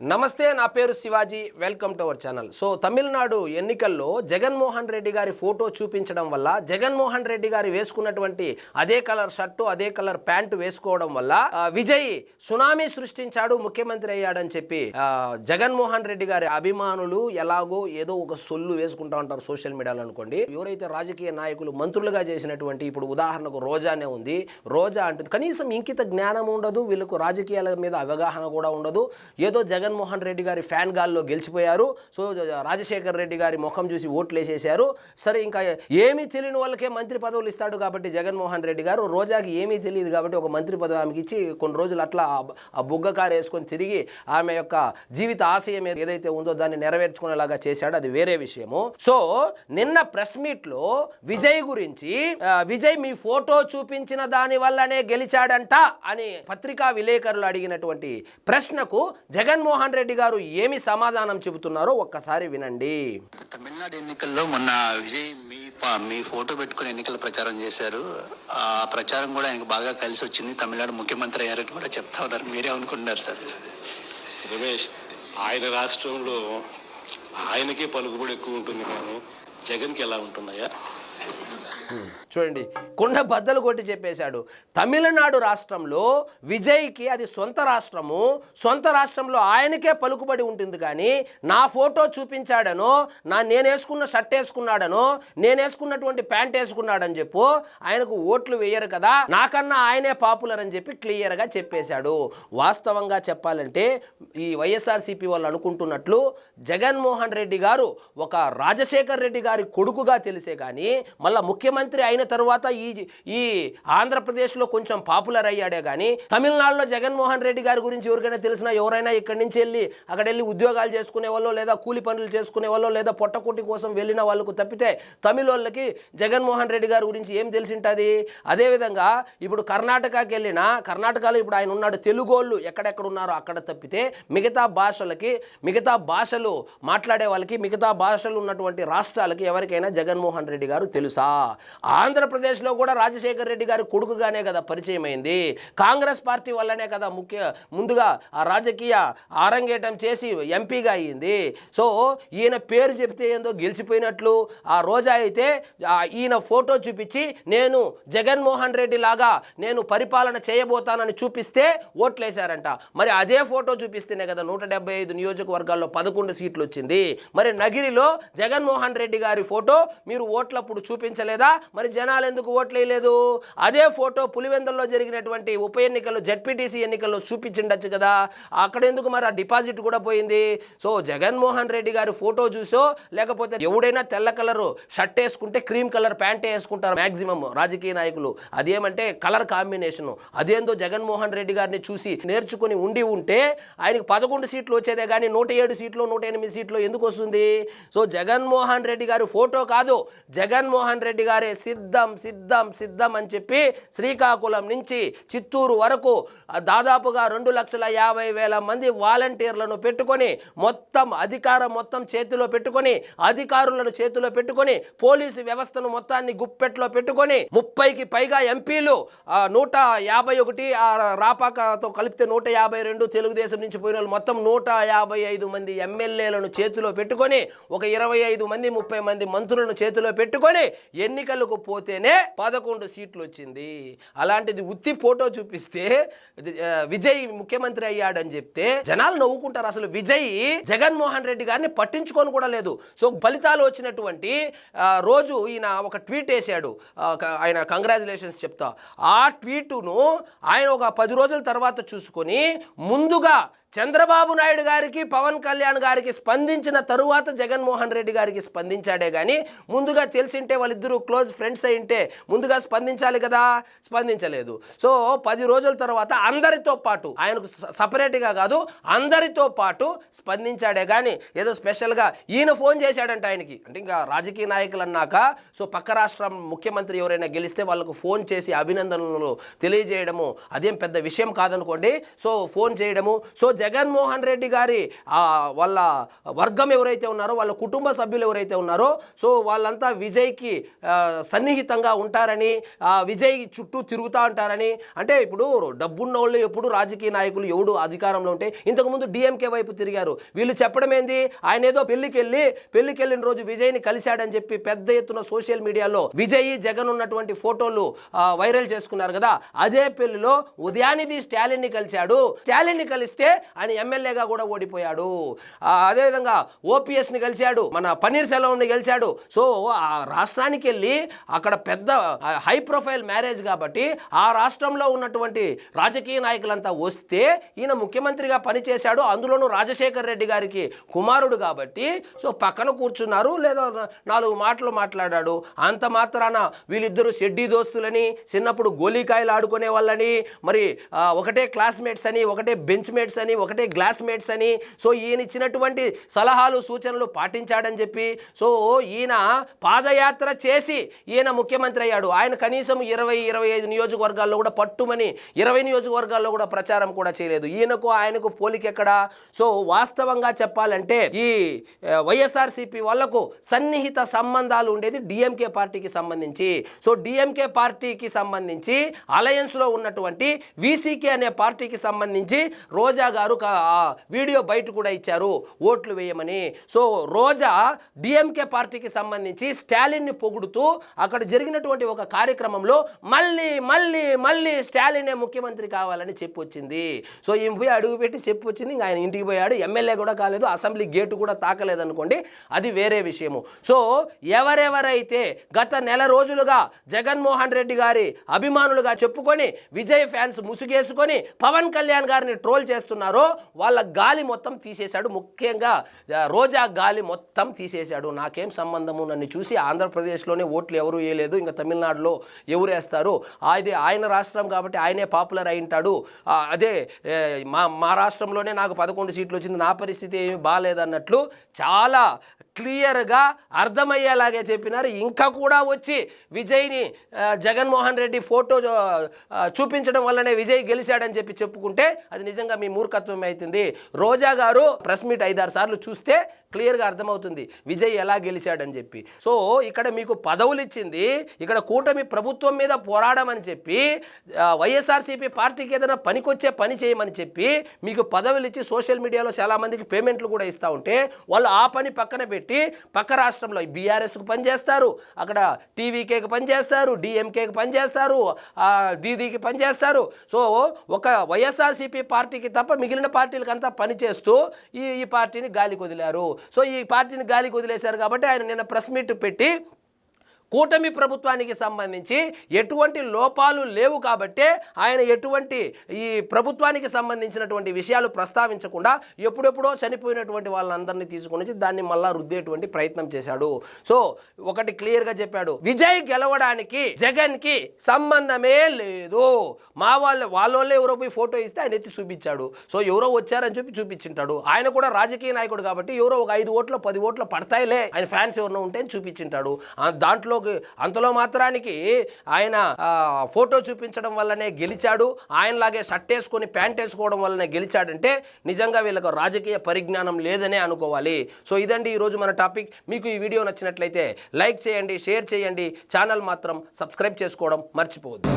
నమస్తే, నా పేరు Shivaji. Welcome to our channel. So Tamil Nadu ఎన్నికల్లో జగన్మోహన్ రెడ్డి గారి ఫోటో చూపించడం వల్ల, జగన్మోహన్ రెడ్డి గారి వేసుకున్నటువంటి అదే కలర్ షర్టు, అదే కలర్ ప్యాంటు వేసుకోవడం వల్ల విజయ్ సునామీ సృష్టించాడు, ముఖ్యమంత్రి అయ్యాడని చెప్పి జగన్మోహన్ రెడ్డి గారి అభిమానులు ఎలాగో ఏదో ఒక సొల్లు వేసుకుంటా ఉంటారు సోషల్ మీడియాలో అనుకోండి. ఎవరైతే రాజకీయ నాయకులు మంత్రులుగా చేసినటువంటి, ఇప్పుడు ఉదాహరణకు రోజానే ఉంది, రోజా అంటుంది కనీసం ఇంకిత జ్ఞానం ఉండదు, వీళ్ళకు రాజకీయాల మీద అవగాహన కూడా ఉండదు. ఏదో జగన్మోహన్ రెడ్డి గారి ఫ్యాన్ గాల్లో గెలిచిపోయారు. సో రాజశేఖర్ రెడ్డి గారి ముఖం చూసి ఓట్లు వేసేశారు. సరే, ఇంకా ఏమీ తెలియని వాళ్ళకే మంత్రి పదవులు ఇస్తాడు కాబట్టి జగన్మోహన్ రెడ్డి గారు, రోజాకి ఏమీ తెలియదు కాబట్టి ఒక మంత్రి పదవి ఆమెకి ఇచ్చి కొన్ని రోజులు అట్లా ఆ బుగ్గ కారు వేసుకొని తిరిగి ఆమె యొక్క జీవిత ఆశయం ఏదైతే ఉందో దాన్ని నెరవేర్చుకునేలాగా చేశాడు. అది వేరే విషయము. సో నిన్న ప్రెస్ మీట్ లో విజయ్ గురించి, విజయ్ మీ ఫోటో చూపించిన దాని వల్లనే గెలిచాడంట అని పత్రికా విలేకరులు అడిగినటువంటి ప్రశ్నకు జగన్మోహన్ రెడ్డి గారు ఏమి సమాధానం చెబుతున్నారో ఒక్కసారి వినండి. తమిళనాడు ఎన్నికల్లో మొన్న విజయ్ మీ ఫోటో పెట్టుకుని ఎన్నికల ప్రచారం చేశారు. ఆ ప్రచారం కూడా ఆయనకు బాగా కలిసి వచ్చింది, తమిళనాడు ముఖ్యమంత్రి అయ్యారని కూడా చెప్తా ఉన్నారు. మీరే అనుకుంటున్నారు సార్? రమేష్, ఆయన రాష్ట్రంలో ఆయనకే పలుకుబడి ఎక్కువ ఉంటుంది, కానీ జగన్కి ఎలా ఉంటుందయ్యా? చూడండి, కుండ బద్దలు కొట్టి చెప్పేశాడు. తమిళనాడు రాష్ట్రంలో విజయ్కి అది సొంత రాష్ట్రము, సొంత రాష్ట్రంలో ఆయనకే పలుకుబడి ఉంటుంది. కానీ నా ఫోటో చూపించాడనో, నేను వేసుకున్న షర్ట్ వేసుకున్నాడనో, నేను వేసుకున్నటువంటి ప్యాంట్ వేసుకున్నాడని చెప్పు ఆయనకు ఓట్లు వేయరు కదా, నాకన్నా ఆయనే పాపులర్ అని చెప్పి క్లియర్గా చెప్పేశాడు. వాస్తవంగా చెప్పాలంటే ఈ వైఎస్ఆర్సీపీ వాళ్ళు అనుకుంటున్నట్లు జగన్మోహన్ రెడ్డి గారు ఒక రాజశేఖర్ రెడ్డి గారి కొడుకుగా తెలిసే కానీ మళ్ళీ ముఖ్యమంత్రి అయిన తర్వాత ఈ ఆంధ్రప్రదేశ్లో కొంచెం పాపులర్ అయ్యాడే కానీ తమిళనాడులో జగన్మోహన్ రెడ్డి గారి గురించి ఎవరికైనా తెలిసినా, ఎవరైనా ఇక్కడి నుంచి వెళ్ళి అక్కడ వెళ్ళి ఉద్యోగాలు చేసుకునే వాళ్ళు, లేదా కూలి పనులు చేసుకునే వాళ్ళు, లేదా పొట్టకుట్టి కోసం వెళ్ళిన వాళ్ళకు తప్పితే తమిళ వాళ్ళకి జగన్మోహన్ రెడ్డి గారి గురించి ఏం తెలిసి ఉంటుంది. అదేవిధంగా ఇప్పుడు కర్ణాటకకి వెళ్ళినా, కర్ణాటకలో ఇప్పుడు ఆయన ఉన్నాడు, తెలుగు వాళ్ళు ఎక్కడెక్కడ ఉన్నారో అక్కడ తప్పితే మిగతా భాషలకి, మిగతా భాషలు మాట్లాడే వాళ్ళకి, మిగతా భాషలు ఉన్నటువంటి రాష్ట్రాలకి ఎవరికైనా జగన్మోహన్ రెడ్డి గారు తెలుసా? ఆంధ్రప్రదేశ్లో కూడా రాజశేఖర్ రెడ్డి గారి కొడుకుగానే కదా పరిచయం అయింది. కాంగ్రెస్ పార్టీ వల్లనే కదా ముందుగా ఆ రాజకీయ ఆరంగేటం చేసి ఎంపీగా అయ్యింది. సో ఈయన పేరు చెప్తే ఏందో గెలిచిపోయినట్లు, ఆ రోజా అయితే ఈయన ఫోటో చూపించి నేను జగన్మోహన్ రెడ్డి లాగా నేను పరిపాలన చేయబోతానని చూపిస్తే ఓట్లేశారంట. మరి అదే ఫోటో చూపిస్తేనే కదా 175 నియోజకవర్గాల్లో 11 సీట్లు వచ్చింది. మరి నగిరిలో జగన్మోహన్ రెడ్డి గారి ఫోటో మీరు ఓట్లప్పుడు చూపించలేదా? మరి జనాలు ఎందుకు ఓట్లు వేయలేదు? అదే ఫోటో పులివెందుల్లో జరిగినటువంటి ఉప ఎన్నికల్లో, జెడ్పీటీసీ ఎన్నికల్లో చూపించిండొచ్చు కదా, అక్కడ ఎందుకు మరి ఆ డిపాజిట్ కూడా పోయింది? సో జగన్మోహన్ రెడ్డి గారి ఫోటో చూసో, లేకపోతే ఎవడైనా తెల్ల కలరు షర్ట్ వేసుకుంటే క్రీమ్ కలర్ ప్యాంటే వేసుకుంటారు మ్యాక్సిమం రాజకీయ నాయకులు. అదేమంటే కలర్ కాంబినేషను. అదేందో జగన్మోహన్ రెడ్డి గారిని చూసి నేర్చుకుని ఉంటే ఆయనకు 11 సీట్లు వచ్చేదే కానీ 107 సీట్లు 108 సీట్లు ఎందుకు వస్తుంది? సో జగన్మోహన్ రెడ్డి గారి ఫోటో కాదు, జగన్మోహన్ రెడ్డి గారే సిద్ధం సిద్ధం సిద్ధం అని చెప్పి శ్రీకాకుళం నుంచి చిత్తూరు వరకు దాదాపుగా 2,50,000 మంది వాలంటీర్లను పెట్టుకొని, మొత్తం అధికారం మొత్తం చేతిలో పెట్టుకొని, అధికారులను చేతిలో పెట్టుకొని, పోలీసు వ్యవస్థను మొత్తాన్ని గుప్పెట్లో పెట్టుకొని, 30కి పైగా ఎంపీలు, 151 రాపాకతో కలిపితే 152 తెలుగుదేశం నుంచి పోయిన వాళ్ళు, మొత్తం 155 మంది ఎమ్మెల్యేలను చేతిలో పెట్టుకొని, ఒక 25 మంది 30 మంది మంత్రులను చేతిలో పెట్టుకొని ఎన్నికలకు పోతేనే 11 సీట్లు వచ్చింది. అలాంటిది ఉత్తి ఫోటో చూపిస్తే విజయ్ ముఖ్యమంత్రి అయ్యాడని చెప్తే జనాలు నవ్వుకుంటారు. అసలు విజయ్ జగన్మోహన్ రెడ్డి గారిని పట్టించుకొని కూడా లేదు. సో ఫలితాలు వచ్చినటువంటి రోజు ఈయన ఒక ట్వీట్ వేశాడు, ఆయన కంగ్రాచులేషన్స్ చెప్తా. ఆ ట్వీటును ఆయన ఒక 10 రోజుల తర్వాత చూసుకొని ముందుగా చంద్రబాబు నాయుడు గారికి, పవన్ కళ్యాణ్ గారికి స్పందించిన తరువాత జగన్మోహన్ రెడ్డి గారికి స్పందించాడే కానీ ముందుగా తెలిసింటే వాళ్ళిద్దరూ క్లోజ్ ఫ్రెండ్స్ అయింటే ముందుగా స్పందించాలి కదా, స్పందించలేదు. సో 10 రోజుల తర్వాత అందరితో పాటు, ఆయనకు సపరేట్గా కాదు అందరితో పాటు స్పందించాడే కానీ ఏదో స్పెషల్గా ఈయన ఫోన్ చేశాడంట ఆయనకి. అంటే ఇంకా రాజకీయ నాయకులు అన్నాక సో పక్క రాష్ట్రం ముఖ్యమంత్రి ఎవరైనా గెలిస్తే వాళ్ళకు ఫోన్ చేసి అభినందనలు తెలియజేయడము అదేం పెద్ద విషయం కాదనుకోండి. సో ఫోన్ చేయడము, సో జగన్మోహన్ రెడ్డి గారి వాళ్ళ వర్గం ఎవరైతే ఉన్నారో, వాళ్ళ కుటుంబ సభ్యులు ఎవరైతే ఉన్నారో, సో వాళ్ళంతా విజయ్కి సన్నిహిత సన్నిహితంగా ఉంటారని, విజయ్ చుట్టూ తిరుగుతూ ఉంటారని. అంటే ఇప్పుడు డబ్బున్న వాళ్ళు ఎప్పుడు రాజకీయ నాయకులు ఎవడు అధికారంలో ఉంటే ఇంతకుముందు డిఎంకే వైపు తిరిగారు. వీళ్ళు చెప్పడం ఏంది, ఆయన ఏదో పెళ్లికెళ్ళిన రోజు విజయ్ని కలిశాడని చెప్పి పెద్ద ఎత్తున సోషల్ మీడియాలో విజయ్ జగన్ ఉన్నటువంటి ఫోటోలు వైరల్ చేసుకున్నారు కదా. అదే పెళ్లిలో ఉదయానిధి స్టాలిన్ని కలిశాడు. స్టాలిన్ని కలిస్తే ఆయన ఎమ్మెల్యేగా కూడా ఓడిపోయాడు. అదేవిధంగా ఓపీఎస్ని కలిశాడు, మన పన్నీర్ సెల్వంని గెలిచాడు. సో ఆ రాష్ట్రానికి వెళ్ళి అక్కడ పెద్ద హై ప్రొఫైల్ మ్యారేజ్ కాబట్టి ఆ రాష్ట్రంలో ఉన్నటువంటి రాజకీయ నాయకులంతా వస్తే ఈయన ముఖ్యమంత్రిగా పనిచేశాడు. అందులోనూ రాజశేఖర్ రెడ్డి గారికి కుమారుడు కాబట్టి సో పక్కన కూర్చున్నారు, లేదా 4 మాటలు మాట్లాడాడు. అంత మాత్రాన వీళ్ళిద్దరూ షెడ్డీ దోస్తులని, చిన్నప్పుడు గోలీకాయలు ఆడుకునే వాళ్ళని, మరి ఒకటే క్లాస్మేట్స్ అని, ఒకటే బెంచ్ మేట్స్ అని, ఒకటే గ్లాస్ మేట్స్ అని, సో ఈయన ఇచ్చినటువంటి సలహాలు సూచనలు పాటించాడని చెప్పి సో ఈయన పాదయాత్ర చేసి ఈయన ముఖ్యమంత్రి అయ్యాడు. ఆయన కనీసం 20-25 నియోజకవర్గాల్లో కూడా పట్టుమని 20 నియోజకవర్గాల్లో కూడా ప్రచారం కూడా చేయలేదు. ఈయనకు ఆయనకు పోలికెక్కడా? సో వాస్తవంగా చెప్పాలంటే ఈ వైఎస్ఆర్సీపీ వాళ్లకు సన్నిహిత సంబంధాలు ఉండేది డిఎంకే పార్టీకి సంబంధించి. సో డిఎంకే పార్టీకి సంబంధించి అలయన్స్లో ఉన్నటువంటి వీసీకే అనే పార్టీకి సంబంధించి రోజా గారు వీడియో బయట కూడా ఇచ్చారు ఓట్లు వేయమని. సో రోజా డిఎంకే పార్టీకి సంబంధించి స్టాలిన్ని పొగుడుతూ అక్కడ జరిగినటువంటి ఒక కార్యక్రమంలో మళ్ళీ స్టాలినే ముఖ్యమంత్రి కావాలని చెప్పొచ్చింది. సో ఈమె పోయి అడుగుపెట్టి చెప్పొచ్చింది. ఇంకా ఆయన ఇంటికి పోయాడు, ఎమ్మెల్యే కూడా కాలేదు, అసెంబ్లీ గేటు కూడా తాకలేదు అనుకోండి, అది వేరే విషయము. సో ఎవరెవరైతే గత నెల రోజులుగా జగన్మోహన్ రెడ్డి గారి అభిమానులుగా చెప్పుకొని విజయ్ ఫ్యాన్స్ ముసుగేసుకొని పవన్ కళ్యాణ్ గారిని ట్రోల్ చేస్తున్నారో వాళ్ళ గాలి మొత్తం తీసేశాడు. ముఖ్యంగా రోజా గాలి మొత్తం తీసేశాడు. నాకేం సంబంధము, నన్ను చూసి ఆంధ్రప్రదేశ్లోనే ఓట్లు ఎవరు వేయలేదు, ఇంకా తమిళనాడులో ఎవరు వేస్తారు, అది ఆయన రాష్ట్రం కాబట్టి ఆయనే పాపులర్ అయి ఉంటాడు, అదే మా రాష్ట్రంలోనే నాకు 11 సీట్లు వచ్చింది, నా పరిస్థితి ఏమీ బాగాలేదన్నట్లు చాలా క్లియర్గా అర్థమయ్యేలాగే చెప్పినారు. ఇంకా కూడా వచ్చి విజయ్ని జగన్మోహన్ రెడ్డి ఫోటో చూపించడం వల్లనే విజయ్ గెలిచాడని చెప్పి చెప్పుకుంటే అది నిజంగా మీ మూర్ఖత్వం అవుతుంది. రోజా గారు ప్రెస్ మీట్ 5-6 సార్లు చూస్తే క్లియర్గా అర్థమవుతుంది విజయ్ ఎలా గెలిచాడని చెప్పి. సో ఇక్కడ మీకు పదవులు ఇచ్చింది, ఇక్కడ కూటమి ప్రభుత్వం మీద పోరాడమని చెప్పి వైఎస్ఆర్సీపీ పార్టీకి ఏదైనా పనికొచ్చే పని చేయమని చెప్పి మీకు పదవులు ఇచ్చి సోషల్ మీడియాలో చాలామందికి పేమెంట్లు కూడా ఇస్తూ ఉంటే వాళ్ళు ఆ పని పక్కన పెట్టి పక్క రాష్ట్రంలో బీఆర్ఎస్కు పనిచేస్తారు, అక్కడ టీవీకేకి పనిచేస్తారు, డిఎంకేకి పనిచేస్తారు, దీదీకి పనిచేస్తారు. సో ఒక వైఎస్ఆర్సీపీ పార్టీకి తప్ప మిగిలిన పార్టీలకు అంతా పనిచేస్తూ ఈ పార్టీని గాలికి వదిలారు. సో ఈ పార్టీని గాలికి వదిలేశారు కాబట్టి ఆయన నిన్న ప్రెస్ మీట్ పెట్టి కూటమి ప్రభుత్వానికి సంబంధించి ఎటువంటి లోపాలు లేవు కాబట్టే ఆయన ఎటువంటి ఈ ప్రభుత్వానికి సంబంధించినటువంటి విషయాలు ప్రస్తావించకుండా ఎప్పుడెప్పుడో చనిపోయినటువంటి వాళ్ళందరినీ తీసుకొని వచ్చి దాన్ని మళ్ళా రుద్దేటువంటి ప్రయత్నం చేశాడు. సో ఒకటి క్లియర్గా చెప్పాడు, విజయ్ గెలవడానికి జగన్కి సంబంధమే లేదు. మా వాళ్ళే ఎవరో పోయి ఫోటో ఇస్తే ఆయన ఎత్తి చూపించాడు. సో ఎవరో వచ్చారని చెప్పి చూపించింటాడు. ఆయన కూడా రాజకీయ నాయకుడు కాబట్టి ఎవరో ఒక 5 ఓట్లు 10 ఓట్లు పడతాయిలే ఆయన ఫ్యాన్స్ ఎవరినో ఉంటే అని చూపించింటాడు. దాంట్లో అంతలో మాత్రానికి ఆయన ఫోటో చూపించడం వల్లనే గెలిచాడు, ఆయనలాగే షర్ట్ వేసుకొని ప్యాంట్ వేసుకోవడం వల్లనే గెలిచాడంటే నిజంగా వీళ్ళకు రాజకీయ పరిజ్ఞానం లేదనే అనుకోవాలి. సో ఇదండి ఈరోజు మన టాపిక్. మీకు ఈ వీడియో నచ్చినట్లయితే లైక్ చేయండి, షేర్ చేయండి, ఛానల్ మాత్రం సబ్స్క్రైబ్ చేసుకోవడం మర్చిపోవద్దు.